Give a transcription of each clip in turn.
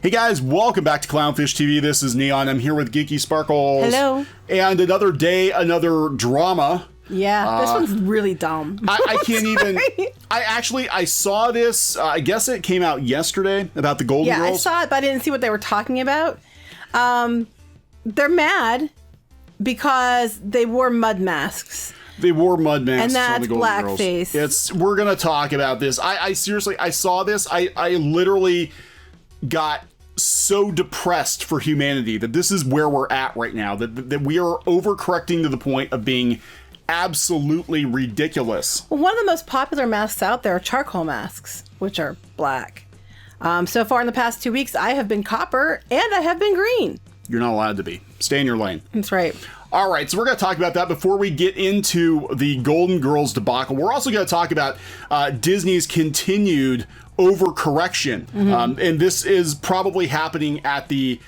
Hey guys, welcome back to Clownfish TV. This is Kneon. I'm here with Geeky Sparkles. Hello. And another day, another drama. Yeah, this one's really dumb. I can't even... I saw this, I guess it came out yesterday, about the Golden Girls. Yeah, I saw it, but I didn't see what they were talking about. They're mad because they wore mud masks. They wore mud masks and that's on the Golden Girls. Blackface. We're going to talk about this. I seriously, I saw this. I literally got so depressed for humanity that this is where we're at right now. That we are overcorrecting to the point of being absolutely ridiculous. Well, one of the most popular masks out there are charcoal masks, which are black. So far in the past 2 weeks, I have been copper and I have been green. You're not allowed to be. Stay in your lane. That's right. All right, so we're going to talk about that before we get into the Golden Girls debacle. We're also going to talk about Disney's continued overcorrection. Mm-hmm. And this is probably happening at the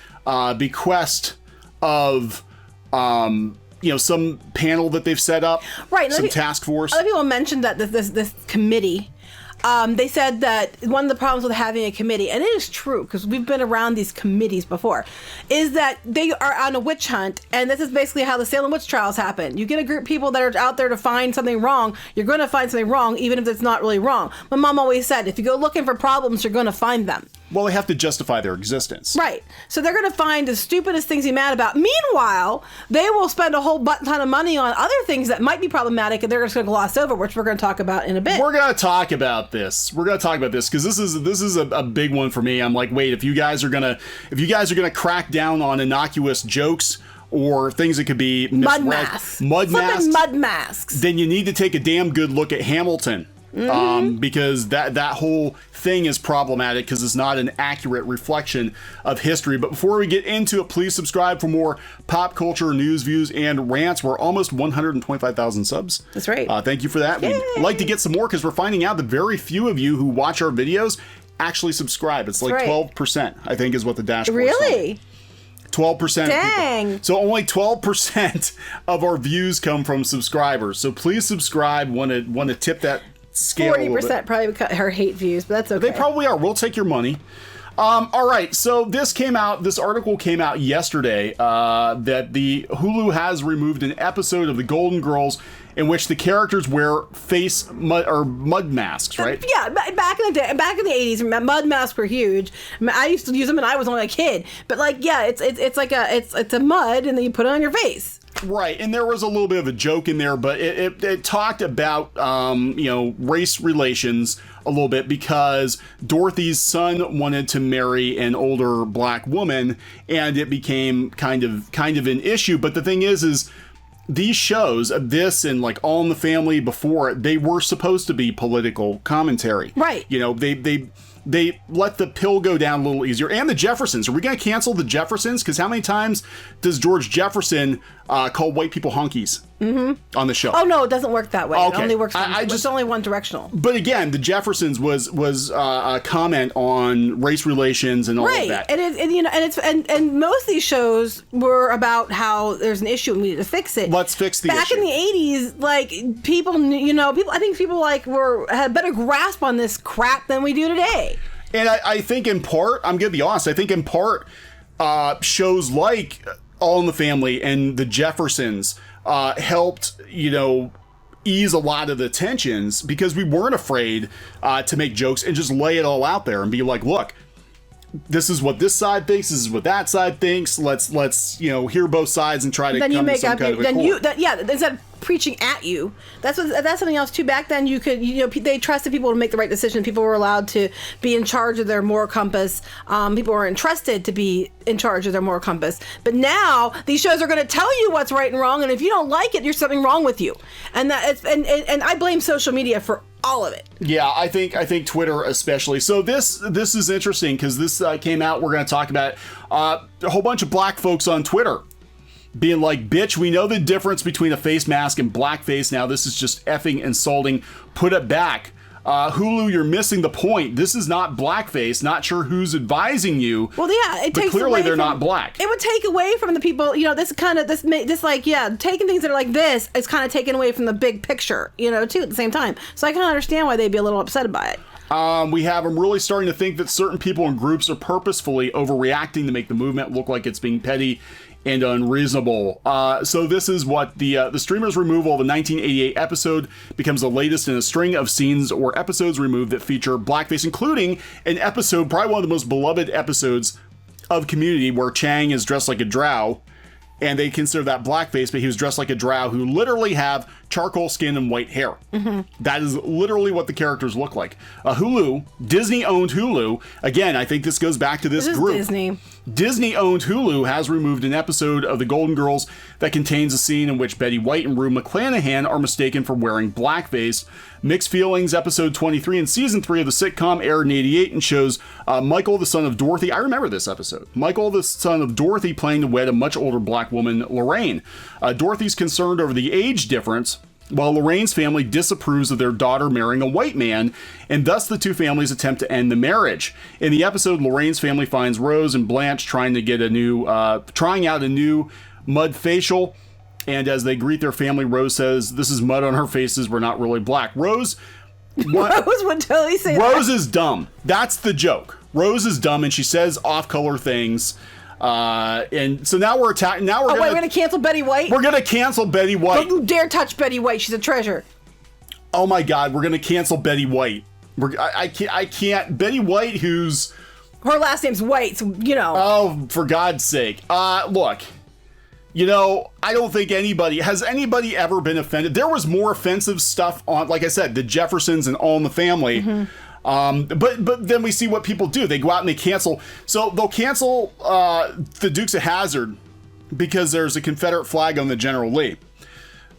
bequest of, some panel that they've set up. Right. Some task force. Other people mentioned that this committee. They said that one of the problems with having a committee, and it is true because we've been around these committees before, is that they are on a witch hunt, and this is basically how the Salem witch trials happen. You get a group of people that are out there to find something wrong, you're going to find something wrong, even if it's not really wrong. My mom always said, if you go looking for problems, you're going to find them. Well, they have to justify their existence. Right. So they're going to find the stupidest things to be mad about. Meanwhile, they will spend a whole ton of money on other things that might be problematic, and they're just going to gloss over, which we're going to talk about in a bit. We're going to talk about this. We're going to talk about this because this is a big one for me. I'm like, wait, if you guys are gonna crack down on innocuous jokes or things that could be mud masks, then you need to take a damn good look at Hamilton. Mm-hmm. Because that whole thing is problematic because it's not an accurate reflection of history. But before we get into it, please subscribe for more pop culture news, views, and rants. We're almost 125,000 subs. That's right. Thank you for that. Yay. We'd like to get some more because we're finding out that very few of you who watch our videos actually subscribe. It's like 12%, I think, is what the dashboard is. Really? 12%. Dang. So only 12% of our views come from subscribers. So please subscribe. Want to tip that scale 40% probably cut her hate views, but that's okay. They probably are. We'll take your money. All right. So this article came out yesterday that the Hulu has removed an episode of the Golden Girls in which the characters wear mud masks, right? Yeah, back in the 80s, mud masks were huge. I used to use them, and I was only a kid. But it's a mud, and then you put it on your face. Right, and there was a little bit of a joke in there, but it talked about race relations a little bit because Dorothy's son wanted to marry an older black woman, and it became kind of an issue. But the thing is these shows, this and like All in the Family before, they were supposed to be political commentary. Right. They let the pill go down a little easier. And the Jeffersons. Are we going to cancel the Jeffersons? Because how many times does George Jefferson call white people honkies on the show? Oh, no, it doesn't work that way. Okay. It only works it's only one directional. But again, the Jeffersons was a comment on race relations and all of that. And most of these shows were about how there's an issue and we need to fix it. Let's fix the issue. Back in the 80s, like people had a better grasp on this crap than we do today. And I think in part, I'm going to be honest, I think in part shows like All in the Family and the Jeffersons helped, ease a lot of the tensions because we weren't afraid to make jokes and just lay it all out there and be like, look, this is what this side thinks, this is what that side thinks. Let's hear both sides and try to come to some kind of accord. Instead of preaching at you, that's something else too. Back then, you could they trusted people to make the right decision. People were allowed to be in charge of their moral compass. People were entrusted to be in charge of their moral compass. But now these shows are going to tell you what's right and wrong, and if you don't like it, there's something wrong with you. And and I blame social media for all of it. Yeah, I think Twitter especially. So this is interesting because this came out. We're going to talk about a whole bunch of black folks on Twitter being like, bitch, we know the difference between a face mask and blackface now. This is just effing insulting. Put it back. Hulu, you're missing the point. This is not blackface. Not sure who's advising you. Well, yeah, but clearly they're not black. It would take away from the people. Taking things that are like this is kind of taken away from the big picture. Too at the same time. So I can understand why they'd be a little upset about it. We have them really starting to think that certain people and groups are purposefully overreacting to make the movement look like it's being petty and unreasonable. So this is what the streamer's removal of the 1988 episode becomes the latest in a string of scenes or episodes removed that feature blackface, including an episode, probably one of the most beloved episodes of Community, where Chang is dressed like a drow, and they consider that blackface, but he was dressed like a drow who literally have charcoal skin and white hair. That is literally what the characters look like. Hulu, Disney-owned Hulu, again, I think this goes back to this group. Disney. Disney-owned Hulu has removed an episode of The Golden Girls that contains a scene in which Betty White and Rue McClanahan are mistaken for wearing blackface. Mixed Feelings, episode 23 in season 3 of the sitcom, aired in 88 and shows Michael, the son of Dorothy. I remember this episode. Michael, the son of Dorothy, playing to wed a much older black woman, Lorraine. Dorothy's concerned over the age difference, while Lorraine's family disapproves of their daughter marrying a white man, and thus the two families attempt to end the marriage. In the episode, Lorraine's family finds Rose and Blanche trying out a new mud facial, and as they greet their family, Rose says, "This is mud on our faces, we're not really black." Rose would totally say Rose is dumb. That's the joke. Rose is dumb, and she says off-color things. And so now we're attacking. Now we're gonna cancel Betty White. We're gonna cancel Betty White. Don't you dare touch Betty White. She's a treasure. Oh my God, we're gonna cancel Betty White. I can't. Betty White, who's her last name's White, so you know. Oh, for God's sake. Look. You know, I don't think has anybody ever been offended? There was more offensive stuff on, like I said, the Jeffersons and All in the Family. But then we see what people do. They go out and they cancel. So they'll cancel the Dukes of Hazzard because there's a Confederate flag on the General Lee.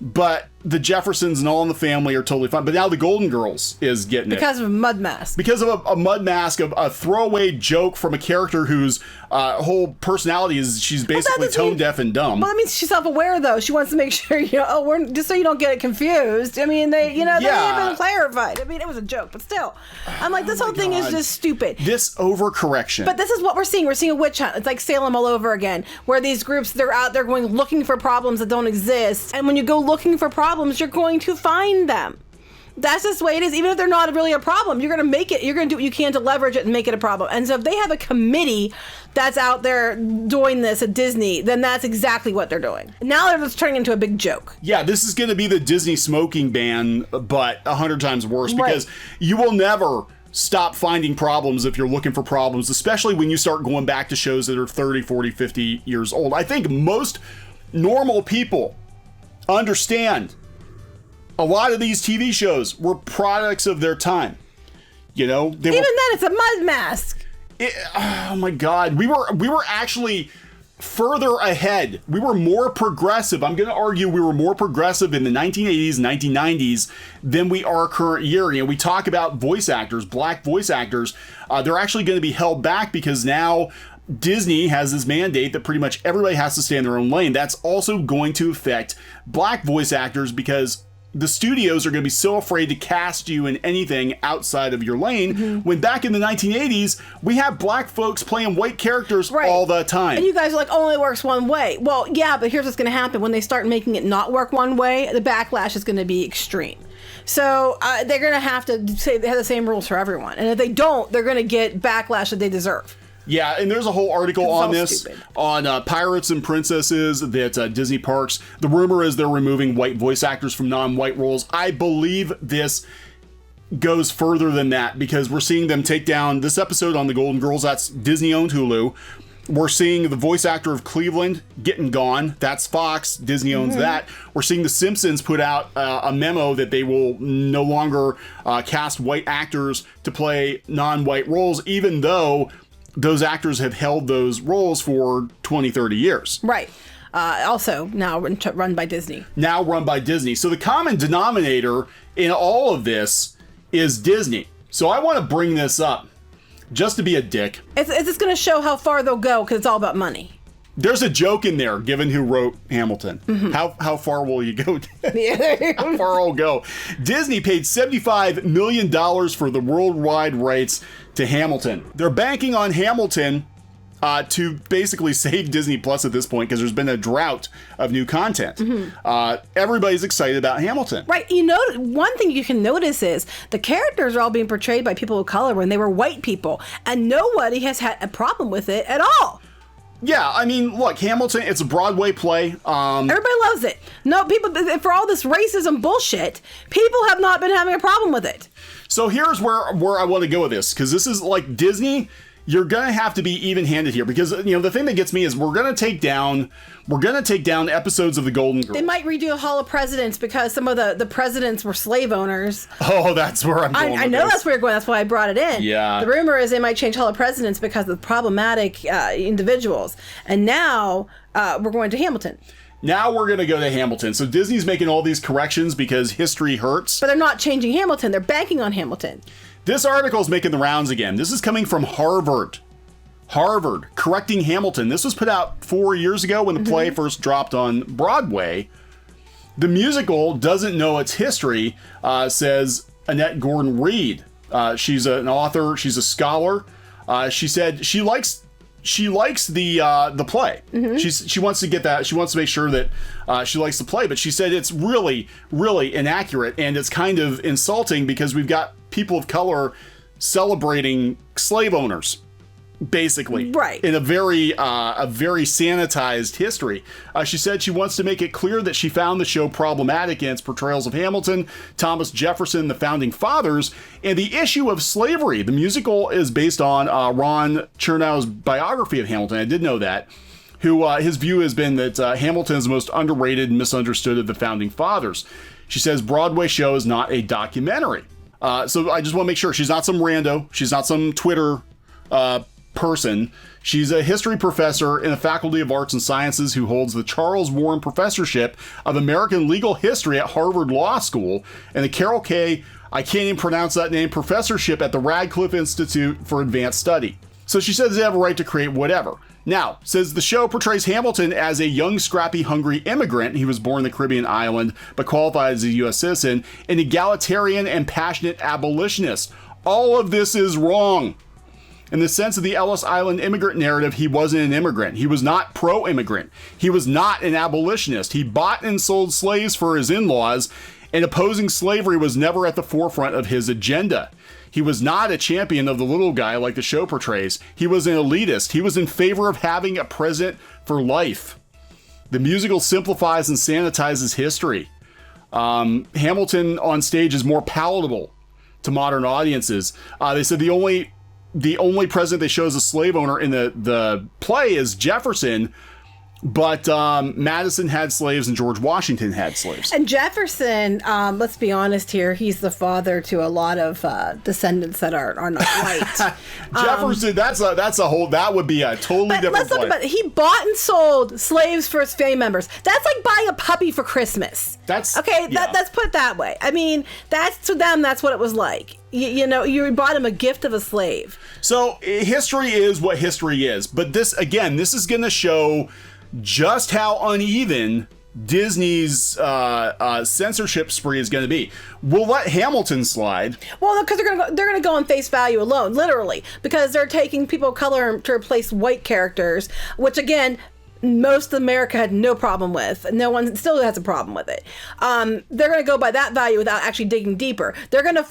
But the Jeffersons and All in the Family are totally fine. But now the Golden Girls is getting because of a mud mask. Because of a mud mask, of a throwaway joke from a character whose whole personality is she's basically tone deaf and dumb. Well, that means she's self-aware, though. She wants to make sure, we're just so you don't get it confused. I mean, they even clarified. I mean, it was a joke, but still. I'm like, this whole thing is just stupid. This overcorrection. But this is what we're seeing. We're seeing a witch hunt. It's like Salem all over again, where these groups, they're out there going looking for problems that don't exist. And when you go looking for problems, you're going to find them. That's just the way it is. Even if they're not really a problem, you're going to make it. You're going to do what you can to leverage it and make it a problem. And so if they have a committee that's out there doing this at Disney, then that's exactly what they're doing. Now they're just turning into a big joke. Yeah, this is going to be the Disney smoking ban, but 100 times worse, because you will never stop finding problems if you're looking for problems, especially when you start going back to shows that are 30, 40, 50 years old. I think most normal people understand a lot of these TV shows were products of their time. Even then, it's a mud mask. Oh my God, we were actually further ahead. We were more progressive. I'm going to argue we were more progressive in the 1980s, 1990s than we are current year. We talk about voice actors, black voice actors. They're actually going to be held back because now Disney has this mandate that pretty much everybody has to stay in their own lane. That's also going to affect black voice actors because the studios are going to be so afraid to cast you in anything outside of your lane. When back in the 1980s, we have black folks playing white characters all the time. And you guys are like, only works one way. Well, yeah, but here's what's going to happen. When they start making it not work one way, the backlash is going to be extreme. So they're going to have to say they have the same rules for everyone. And if they don't, they're going to get backlash that they deserve. Yeah, and there's a whole article on this, on Pirates and Princesses, that Disney Parks. The rumor is they're removing white voice actors from non-white roles. I believe this goes further than that because we're seeing them take down this episode on the Golden Girls. That's Disney-owned Hulu. We're seeing the voice actor of Cleveland getting gone. That's Fox. Disney owns that. We're seeing The Simpsons put out a memo that they will no longer cast white actors to play non-white roles, even though those actors have held those roles for 20, 30 years. Right. Also now run by Disney. Now run by Disney. So the common denominator in all of this is Disney. So I want to bring this up just to be a dick. It's just going to show how far they'll go because it's all about money. There's a joke in there, given who wrote Hamilton. How far will you go? How far will go? Disney paid $75 million for the worldwide rights to Hamilton. They're banking on Hamilton to basically save Disney Plus at this point because there's been a drought of new content. Everybody's excited about Hamilton. Right. You know, one thing you can notice is the characters are all being portrayed by people of color when they were white people, and nobody has had a problem with it at all. Yeah, I mean, look, Hamilton, it's a Broadway play. Everybody loves it. No, people, for all this racism bullshit, people have not been having a problem with it. So here's where I want to go with this, because this is like Disney. You're going to have to be even-handed here, because, you know, the thing that gets me is we're going to take down episodes of the Golden Girls. They might redo a Hall of Presidents because some of the presidents were slave owners. Oh, that's where I'm going. I know that's where you're going. That's why I brought it in. Yeah. The rumor is they might change Hall of Presidents because of problematic individuals. And now we're going to Hamilton. Now we're going to go to Hamilton. So Disney's making all these corrections because history hurts. But they're not changing Hamilton. They're banking on Hamilton. This article is making the rounds again. This is coming from Harvard. Harvard, correcting Hamilton. This was put out 4 years ago when the play first dropped on Broadway. The musical doesn't know its history, says Annette Gordon-Reed. She's an author. She's a scholar. She said she likes the play. She wants to get that. She wants to make sure that she likes the play. But she said it's really, really inaccurate, and it's kind of insulting because we've got people of color celebrating slave owners, basically, right, in a very sanitized history. She said she wants to make it clear that she found the show problematic in its portrayals of Hamilton, Thomas Jefferson, the founding fathers, and the issue of slavery. The musical is based on Ron Chernow's biography of Hamilton. I did know that. Who his view has been that Hamilton is the most underrated and misunderstood of the founding fathers. She says Broadway show is not a documentary. So I just want to make sure she's not some rando. She's not some Twitter person. She's a history professor in the Faculty of Arts and Sciences who holds the Charles Warren Professorship of American Legal History at Harvard Law School and the Carol K., I can't even pronounce that name, Professorship at the Radcliffe Institute for Advanced Study. So she says they have a right to create whatever. Now, says the show portrays Hamilton as a young, scrappy, hungry immigrant. He was born in the Caribbean island, but qualified as a U.S. citizen, an egalitarian and passionate abolitionist. All of this is wrong. In the sense of the Ellis Island immigrant narrative, he wasn't an immigrant. He was not pro-immigrant. He was not an abolitionist. He bought and sold slaves for his in-laws, and opposing slavery was never at the forefront of his agenda. He was not a champion of the little guy like the show portrays. He was an elitist. He was in favor of having a president for life. The musical simplifies and sanitizes history. Hamilton on stage is more palatable to modern audiences. They said the only president they show as a slave owner in the play is Jefferson, but Madison had slaves and George Washington had slaves. And Jefferson, let's be honest here, he's the father to a lot of descendants that are not white. Jefferson, that would be a totally different let's look about it. He bought and sold slaves for his family members. That's like buying a puppy for Christmas. That's okay. Yeah. Let's put it that way. I mean, that's to them. That's what it was like. You know, you bought him a gift of a slave. So history is what history is. But this is going to show just how uneven Disney's censorship spree is going to be. We'll let Hamilton slide. Well, because they're gonna go on face value alone, literally, because they're taking people of color to replace white characters, which again, most of America had no problem with. No one still has a problem with it. They're going to go by that value without actually digging deeper. They're going to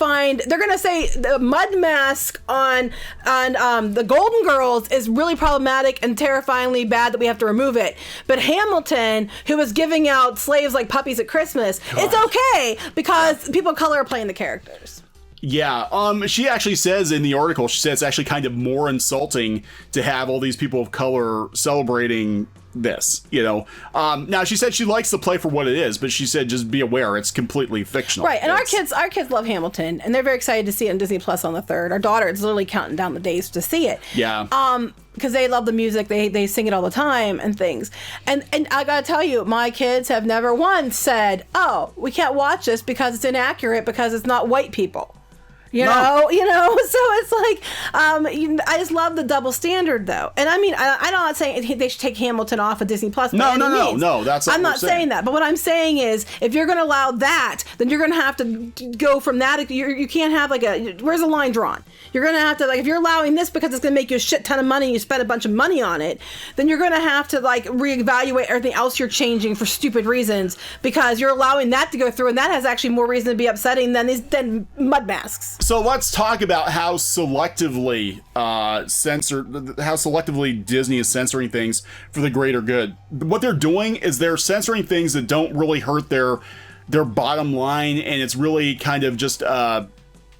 say the mud mask on the Golden Girls is really problematic and terrifyingly bad that we have to remove it. But Hamilton, who was giving out slaves like puppies at Christmas, it's okay because people of color are playing the characters. Yeah, she actually says in the article, she says it's actually kind of more insulting to have all these people of color celebrating this, you know. Now she said she likes the play for what it is, but she said just be aware it's completely fictional. Right, and our kids love Hamilton, and they're very excited to see it on Disney Plus on the 3rd. Our daughter is literally counting down the days to see it. Yeah. Because they love the music, they sing it all the time and things. And I gotta tell you, my kids have never once said, "Oh, we can't watch this because it's inaccurate because it's not white people." You know, so it's like, I just love the double standard, though. And I mean, I'm not saying they should take Hamilton off of Disney Plus. No, that's not I'm not saying that. But what I'm saying is, if you're going to allow that, then you're going to have to go from that. You can't have where's the line drawn? You're going to have to, if you're allowing this because it's going to make you a shit ton of money and you spend a bunch of money on it, then you're going to have to, reevaluate everything else you're changing for stupid reasons because you're allowing that to go through, and that has actually more reason to be upsetting than mud masks. So let's talk about how selectively Disney is censoring things for the greater good. What they're doing is they're censoring things that don't really hurt their bottom line, and it's really kind of just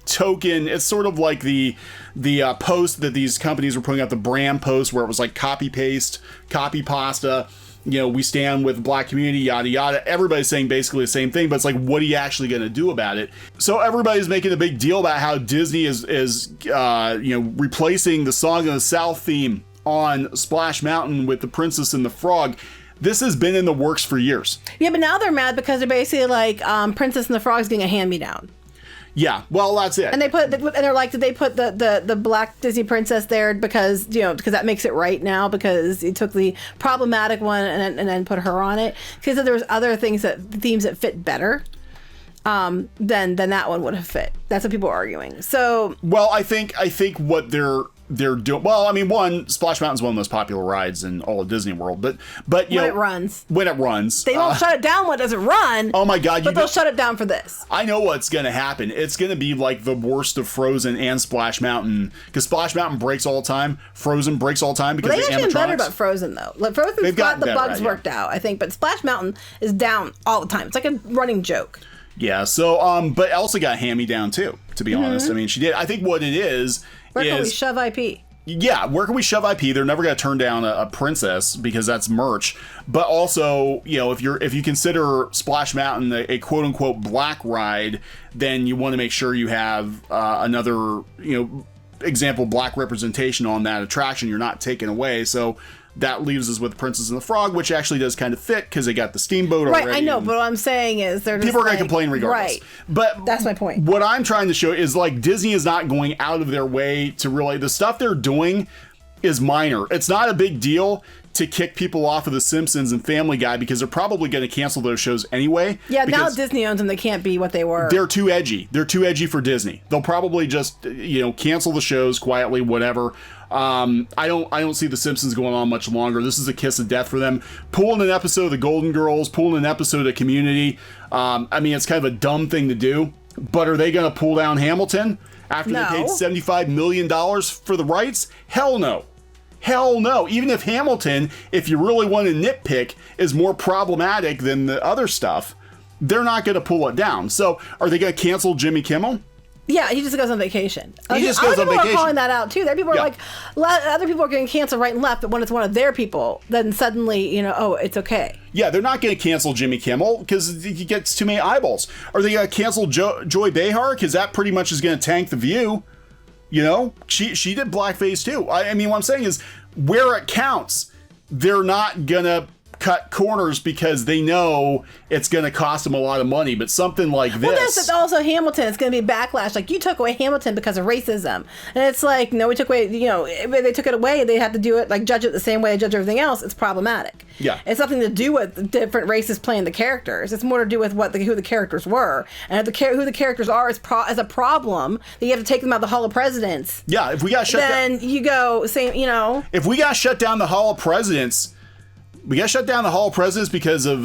token. It's sort of like the post that these companies were putting out, the brand post where it was like copy paste, copy pasta. We stand with the black community, yada, yada. Everybody's saying basically the same thing, but it's like, what are you actually going to do about it? So everybody's making a big deal about how Disney is replacing the Song of the South theme on Splash Mountain with the Princess and the Frog. This has been in the works for years. Yeah, but now they're mad because they're basically like, Princess and the Frog's getting a hand-me-down. Yeah, well, that's it. And they're like, did they put the black Disney princess there because that makes it right now because he took the problematic one and then put her on it because there was other themes that fit better than that one would have fit. That's what people are arguing. So, well, I think what they're doing. Well, I mean, Splash Mountain's one of the most popular rides in all of Disney World, but when it runs, they won't shut it down when it doesn't run. Oh my God! But they'll shut it down for this. I know what's going to happen. It's going to be like the worst of Frozen and Splash Mountain because Splash Mountain breaks all the time. Frozen breaks all the time because they've actually been better about Frozen though. Frozen's got the bugs worked out, I think, but Splash Mountain is down all the time. It's like a running joke. Yeah. So, but Elsa got hand-me-down too. To be honest, I mean, she did. I think what it is. Where can we shove IP? Yeah, where can we shove IP? They're never going to turn down a princess because that's merch. But also, if you consider Splash Mountain a quote unquote black ride, then you want to make sure you have another example black representation on that attraction. You're not taking away. So that leaves us with Princess and the Frog, which actually does kind of fit because they got the steamboat already. Right, I know, but what I'm saying is people are going to complain regardless. Right, but that's my point. What I'm trying to show is Disney is not going out of their way to really, the stuff they're doing is minor. It's not a big deal to kick people off of The Simpsons and Family Guy because they're probably going to cancel those shows anyway. Yeah, now Disney owns them. They can't be what they were. They're too edgy. They're too edgy for Disney. They'll probably just, cancel the shows quietly, whatever. I don't see The Simpsons going on much longer. This is a kiss of death for them. Pulling an episode of The Golden Girls, pulling an episode of Community. I mean, it's kind of a dumb thing to do. But are they going to pull down Hamilton after they paid $75 million for the rights? Hell no. Hell no. Even if Hamilton, if you really want to nitpick, is more problematic than the other stuff, they're not going to pull it down. So are they going to cancel Jimmy Kimmel? Yeah, he just goes on vacation. He just goes on vacation. People are calling that out too. There, people are like, other people are getting canceled right and left, but when it's one of their people, then suddenly, it's okay. Yeah, they're not going to cancel Jimmy Kimmel because he gets too many eyeballs. Are they going to cancel Joy Behar? Because that pretty much is going to tank The View. She did blackface too. I mean, what I'm saying is, where it counts, they're not going to cut corners because they know it's going to cost them a lot of money. But something like this... Well, that's also Hamilton. It's going to be backlash. Like, you took away Hamilton because of racism. And it's like, no, we took away, they took it away. They had to do it, judge it the same way they judge everything else. It's problematic. Yeah. It's nothing to do with different races playing the characters. It's more to do with who the characters were. And who the characters are is a problem that you have to take them out of the Hall of Presidents. Yeah, if we got shut down... Then you go, If we got shut down the Hall of Presidents... We got shut down the Hall of Presidents because of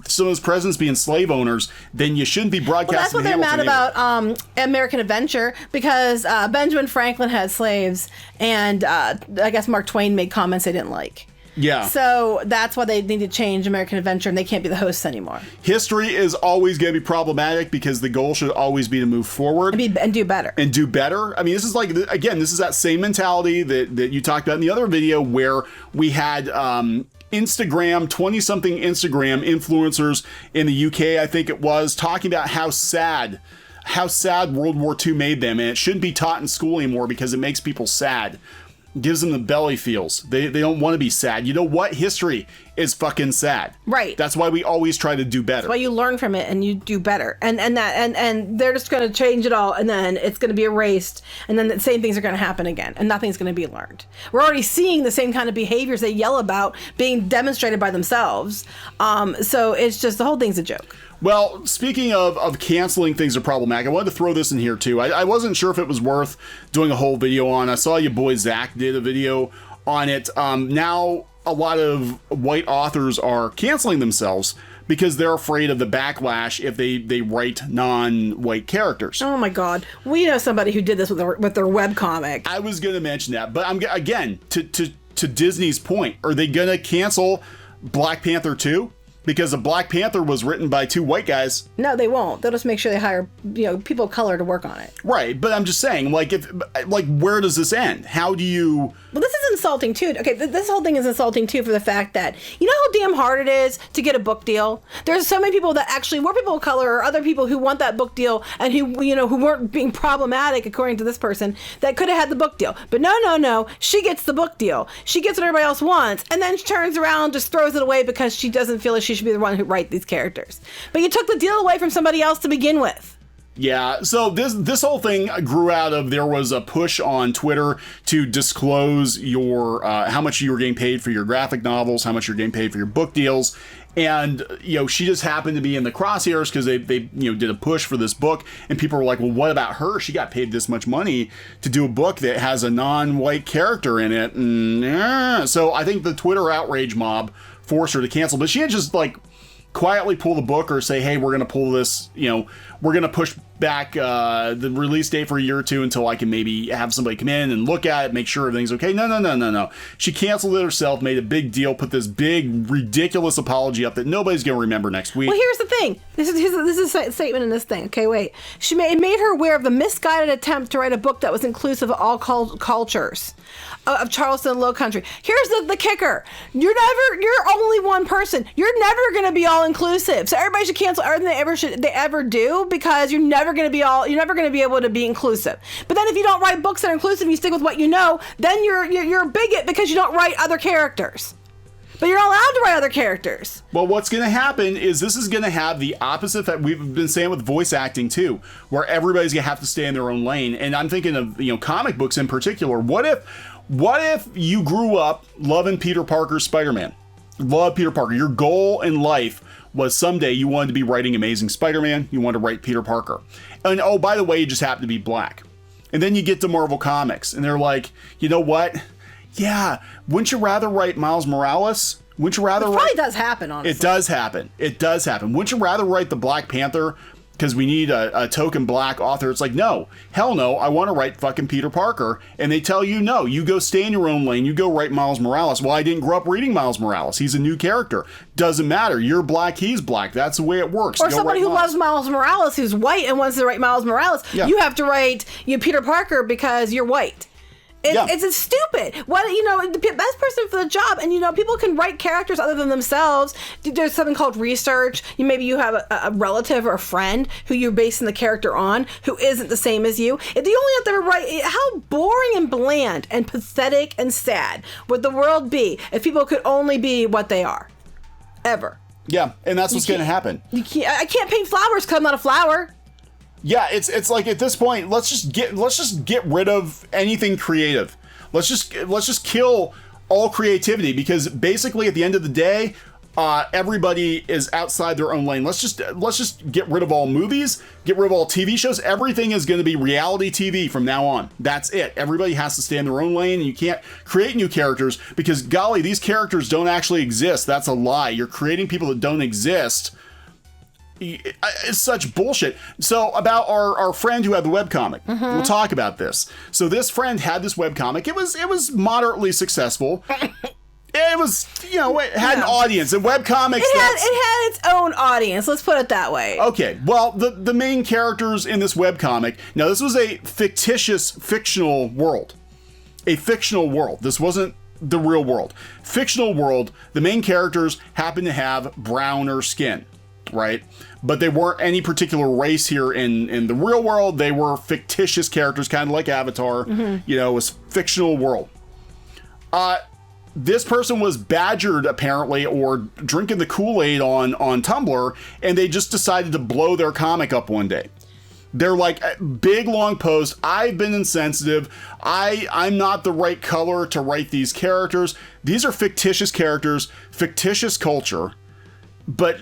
some of those presidents being slave owners, then you shouldn't be broadcasting. Well, that's what they're mad about American Adventure, because Benjamin Franklin had slaves, and I guess Mark Twain made comments they didn't like. Yeah. So that's why they need to change American Adventure, and they can't be the hosts anymore. History is always going to be problematic because the goal should always be to move forward. And do better. And do better. I mean, this is this is that same mentality that you talked about in the other video where we had... Instagram, 20-something Instagram influencers in the UK, I think it was, talking about how sad World War II made them, and it shouldn't be taught in school anymore because it makes people sad. It gives them the belly feels. They don't want to be sad. You know what? History is fucking sad. Right. That's why we always try to do better. That's why you learn from it and you do better. And they're just going to change it all, and then it's going to be erased, and then the same things are going to happen again, and nothing's going to be learned. We're already seeing the same kind of behaviors they yell about being demonstrated by themselves. So it's just, the whole thing's a joke. Well, speaking of canceling things that are problematic, I wanted to throw this in here too. I wasn't sure if it was worth doing a whole video on. I saw your boy Zach did a video on it. Now a lot of white authors are canceling themselves because they're afraid of the backlash if they write non-white characters. Oh my God. We know somebody who did this with their webcomic. I was going to mention that, but again, to Disney's point, are they going to cancel Black Panther 2? Because the Black Panther was written by 2 white guys. No, they won't. They'll just make sure they hire, people of color to work on it. Right, but I'm just saying, where does this end? How do you... Well, this is insulting too. Okay, this whole thing is insulting too for the fact that, you know how damn hard it is to get a book deal? There's so many people that actually were people of color or other people who want that book deal and who weren't being problematic, according to this person, that could have had the book deal. But no, she gets the book deal. She gets what everybody else wants, and then she turns around, just throws it away because she doesn't feel like she should be the one who write these characters. But you took the deal away from somebody else to begin with. Yeah, so this whole thing grew out of, there was a push on Twitter to disclose your how much you were getting paid for your graphic novels, how much you're getting paid for your book deals. And, she just happened to be in the crosshairs because they did a push for this book, and people were like, well, what about her? She got paid this much money to do a book that has a non-white character in it. And so I think the Twitter outrage mob forced her to cancel, but she had just quietly pull the book or say, hey, we're going to pull this, we're going to push back the release date for a year or two until I can maybe have somebody come in and look at it, make sure everything's okay. No. She canceled it herself, made a big deal, put this big, ridiculous apology up that nobody's going to remember next week. Well, here's the thing. This is a statement in this thing. Okay, wait. It made her aware of the misguided attempt to write a book that was inclusive of all cultures of Charleston Low Country. Here's the kicker. You're only one person. You're never going to be all inclusive. So everybody should cancel everything they ever do, because you're never going to be able to be inclusive. But then if you don't write books that are inclusive, you stick with what you know, then you're a bigot because you don't write other characters. But you're not allowed to write other characters. Well, what's going to happen is this is going to have the opposite effect we've been saying with voice acting too, where everybody's going to have to stay in their own lane. And I'm thinking of, comic books in particular. What if you grew up loving Peter Parker's Spider-Man? Love Peter Parker. Your goal in life was someday you wanted to be writing Amazing Spider-Man. You wanted to write Peter Parker. And oh, by the way, you just happen to be black. And then you get to Marvel Comics and they're like, you know what? Yeah, wouldn't you rather write Miles Morales? Wouldn't you rather write... It probably does happen, honestly. It does happen. Wouldn't you rather write the Black Panther because we need a token black author? It's like, no, hell no, I want to write fucking Peter Parker. And they tell you, no, you go stay in your own lane, you go write Miles Morales. Well, I didn't grow up reading Miles Morales. He's a new character. Doesn't matter. You're black, he's black. That's the way it works. Or somebody who loves Miles Morales, who's white and wants to write Miles Morales, you have to write Peter Parker because you're white. It's stupid. The best person for the job, and people can write characters other than themselves. There's something called research. Maybe you have a relative or a friend who you're basing the character on who isn't the same as you. If you only have to write, how boring and bland and pathetic and sad would the world be if people could only be what they are, ever? Yeah, and that's what's going to happen. I can't paint flowers because I'm not a flower. Yeah, it's like at this point, let's just get rid of anything creative. Let's just kill all creativity, because basically at the end of the day, everybody is outside their own lane. Let's just get rid of all movies, get rid of all TV shows. Everything is going to be reality TV from now on. That's it. Everybody has to stay in their own lane, and you can't create new characters because, golly, these characters don't actually exist. That's a lie. You're creating people that don't exist. It's such bullshit. So about our friend who had the webcomic, we'll talk about this. So this friend had this webcomic. It was moderately successful. It was, it had an audience. And webcomics, it had its own audience. Let's put it that way. Okay. Well, the main characters in this webcomic. Now, this was a fictional world. A fictional world. This wasn't the real world. Fictional world. The main characters happen to have browner skin. Right? But they weren't any particular race here in the real world. They were fictitious characters, kind of like Avatar. It was fictional world. this person was badgered apparently, or drinking the Kool-Aid on Tumblr, and they just decided to blow their comic up one day. They're like, big long post, I've been insensitive, I'm not the right color to write these characters. These are fictitious characters, fictitious culture. But,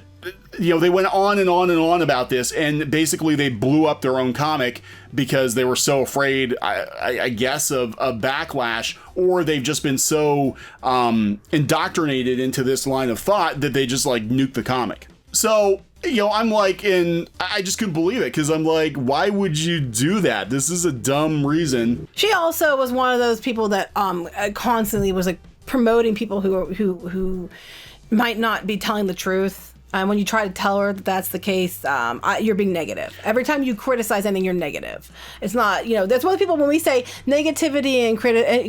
you know, they went on and on and on about this, and basically they blew up their own comic because they were so afraid, I guess, of backlash, or they've just been so indoctrinated into this line of thought that they just, like, nuked the comic. So, you know, I'm like, I just couldn't believe it, because I'm like, why would you do that? This is a dumb reason. She also was one of those people that constantly was like promoting people who might not be telling the truth. When you try to tell her that that's the case, you're being negative. Every time you criticize anything, you're negative. It's not, you know, that's one of the people, when we say negativity and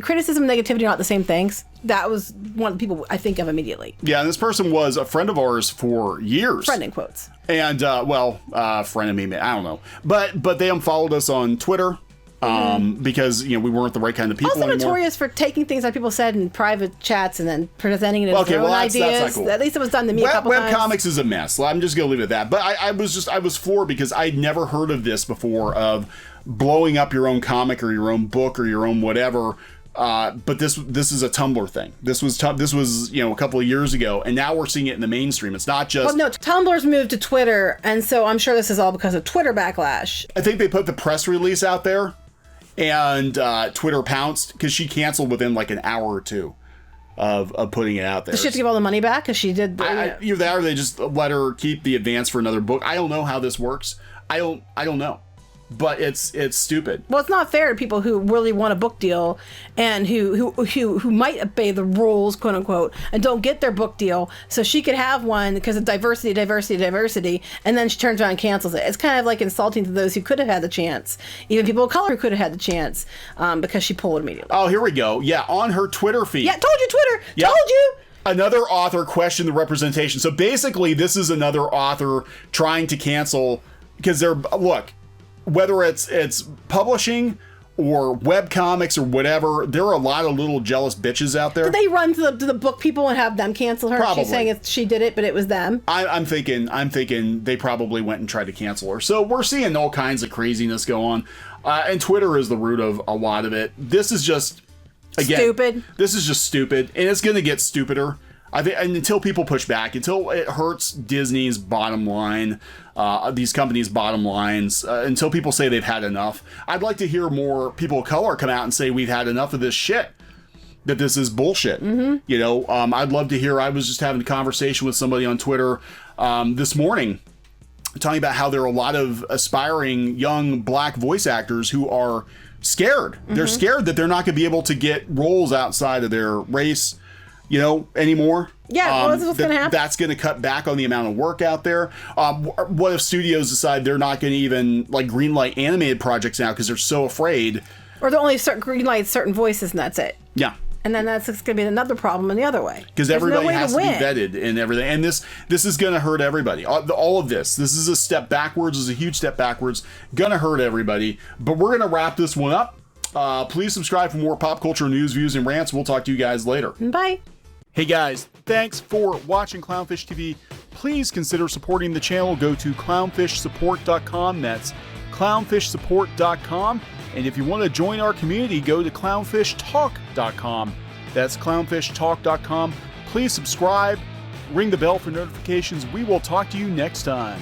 criticism and negativity are not the same things. That was one of the people I think of immediately. Yeah, and this person was a friend of ours for years. Friend in quotes. And, friend of me, I don't know. But they unfollowed us on Twitter. Because, you know, we weren't the right kind of people also anymore. Notorious for taking things that people said in private chats and then presenting it as their own ideas. That's not cool. At least it was done to me a couple times. Webcomics is a mess. I'm just going to leave it at that. But I was floored because I'd never heard of this before, of blowing up your own comic or your own book or your own whatever. But this is a Tumblr thing. This was, you know, a couple of years ago, and now we're seeing it in the mainstream. It's not just... Well, no, Tumblr's moved to Twitter, and so I'm sure this is all because of Twitter backlash. I think they put the press release out there, and Twitter pounced because she canceled within like an hour or two of putting it out there. Does she have to give all the money back? Because she did... Either that or they just let her keep the advance for another book. I don't know how this works. I don't know. But it's stupid. Well, it's not fair to people who really want a book deal and who might obey the rules, quote unquote, and don't get their book deal. So she could have one because of diversity, and then she turns around and cancels it. It's kind of like insulting to those who could have had the chance. Even people of color who could have had the chance because she pulled immediately. Oh, here we go. Yeah, on her Twitter feed. Yeah, told you, Twitter. Yep. Told you. Another author questioned the representation. So basically, this is another author trying to cancel because look. Whether it's publishing or webcomics or whatever, there are a lot of little jealous bitches out there. Did they run to the book people and have them cancel her? Probably. She's saying she did it, but it was them. I'm thinking they probably went and tried to cancel her. So we're seeing all kinds of craziness go on. And Twitter is the root of a lot of it. This is just, again, stupid. This is just stupid. And it's going to get stupider. I think, and until people push back, until it hurts Disney's bottom line, these companies' bottom lines, until people say they've had enough. I'd like to hear more people of color come out and say we've had enough of this shit, that this is bullshit. Mm-hmm. You know, I'd love to hear. I was just having a conversation with somebody on Twitter this morning, talking about how there are a lot of aspiring young black voice actors who are scared. Mm-hmm. They're scared that they're not going to be able to get roles outside of their race, you know, anymore. Yeah, well, that's what's going to happen. That's going to cut back on the amount of work out there. What if studios decide they're not going to even like greenlight animated projects now because they're so afraid? Or they'll only greenlight certain voices and that's it. Yeah. And then that's going to be another problem in the other way. Because everybody has to be vetted and everything. And this is going to hurt everybody. All of this is a step backwards. This is a huge step backwards. Going to hurt everybody. But we're going to wrap this one up. Please subscribe for more pop culture news, views, and rants. We'll talk to you guys later. Bye. Hey guys, thanks for watching Clownfish TV. Please consider supporting the channel. Go to clownfishsupport.com. That's clownfishsupport.com. And if you want to join our community, go to clownfishtalk.com. That's clownfishtalk.com. Please subscribe, ring the bell for notifications. We will talk to you next time.